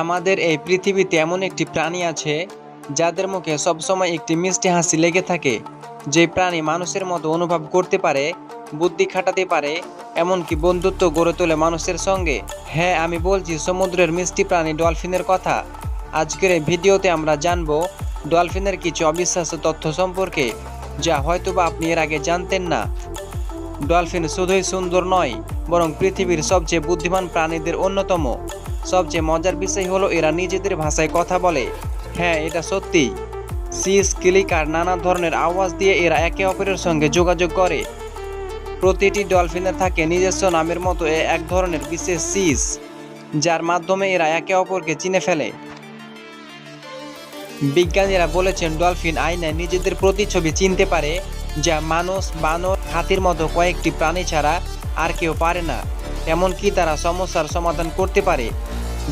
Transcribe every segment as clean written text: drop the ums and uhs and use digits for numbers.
আমাদের এই পৃথিবীতে এমন একটি প্রাণী আছে যাদের মুখে সবসময় একটি মিষ্টি হাসি লেগে থাকে। যে প্রাণী মানুষের মতো অনুভব করতে পারে, বুদ্ধি খাটাতে পারে, এমনকি বন্ধুত্ব গড়ে তোলে মানুষের সঙ্গে। হ্যাঁ, আমি বলছি সমুদ্রের মিষ্টি প্রাণী ডলফিনের কথা। আজকের এই ভিডিওতে আমরা জানবো ডলফিনের কিছু অবিশ্বাস্য তথ্য সম্পর্কে, যা হয়তোবা আপনি এর আগে জানতেন না। ডলফিন শুধুই সুন্দর নয়, বরং পৃথিবীর সবচেয়ে বুদ্ধিমান প্রাণীদের অন্যতম। সবচেয়ে মজার বিষয় হলো এরা নিজেদের ভাষায় কথা বলে। হ্যাঁ, এটা সত্যি। সিস, ক্লিক আর নানা ধরনের আওয়াজ দিয়ে এরা একে অপরের সঙ্গে যোগাযোগ করে। প্রতিটি ডলফিনের থাকে নিজস্ব নামের মতো এক ধরনের বিশেষ সিস, যার মাধ্যমে এরা একে অপরকে চিনে ফেলে। বিজ্ঞানীরা বলেছেন ডলফিন আয়নায় নিজেদের প্রতিচ্ছবি চিনতে পারে, যা মানুষ, বানর, হাতির মতো কয়েকটি প্রাণী ছাড়া আর কেউ পারে না। এমনকি তারা সমস্যার সমাধান করতে পারে,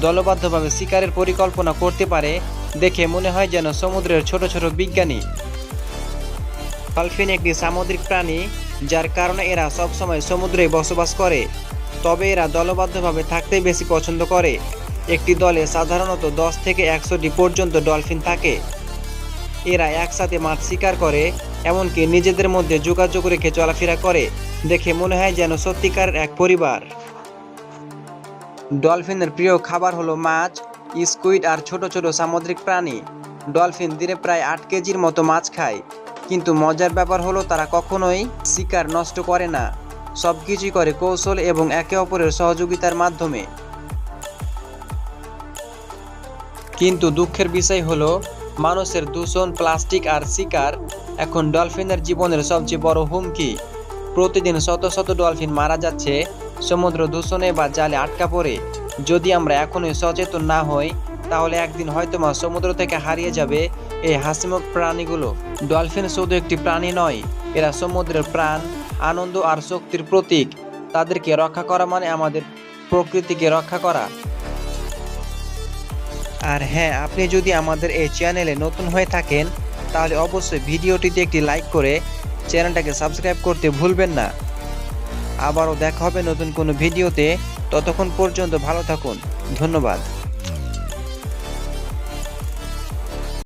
দলবদ্ধভাবে শিকারের পরিকল্পনা করতে পারে। দেখে মনে হয় যেন সমুদ্রের ছোট ছোট বিজ্ঞানী। ডলফিন একটি সামুদ্রিক প্রাণী, যার কারণে এরা সবসময় সমুদ্রে বসবাস করে। তবে এরা দলবদ্ধভাবে থাকতে বেশি পছন্দ করে। একটি দলে সাধারণত 10 থেকে 100টি পর্যন্ত ডলফিন থাকে। এরা একসাথে মাছ শিকার করে, এমনকি নিজেদের মধ্যে যোগাযোগ রেখে চলাফেরা করে। দেখে মনে হয় যেন সত্যিকারের এক পরিবার। ডলফিনের প্রিয় খাবার হলো মাছ, স্কুইড আর ছোট ছোট সামুদ্রিক প্রাণী। ডলফিন দিনে প্রায় 8 কেজির মতো মাছ খায়। কিন্তু মজার ব্যাপার হলো তারা কখনোই শিকার নষ্ট করে না। সবকিছুই করে কৌশল এবং একে অপরের সহযোগিতার মাধ্যমে। কিন্তু দুঃখের বিষয় হলো মানুষের দূষণ, প্লাস্টিক আর শিকার এখন ডলফিনের জীবনের সবচেয়ে বড় হুমকি। প্রতিদিন শত শত ডলফিন মারা যাচ্ছে সমুদ্র দূষণে বা জালে আটকা পড়ে। যদি আমরা এখনই সচেতন না হই, তাহলে একদিন হয়তোবা সমুদ্র থেকে হারিয়ে যাবে এই হাসিমুখ প্রাণীগুলো। ডলফিন শুধু একটি প্রাণী নয়, এরা সমুদ্রের প্রাণ, আনন্দ আর শক্তির প্রতীক। তাদেরকে রক্ষা করা মানে আমাদের প্রকৃতিকে রক্ষা করা। আর হ্যাঁ, আপনি যদি আমাদের এই চ্যানেলে নতুন হয়ে থাকেন, তাহলে অবশ্যই ভিডিওটিতে একটি লাইক করে চ্যানেলটাকে সাবস্ক্রাইব করতে ভুলবেন না। আবারও দেখা হবে নতুন কোনো ভিডিওতে। ততক্ষণ পর্যন্ত ভালো থাকুন। ধন্যবাদ।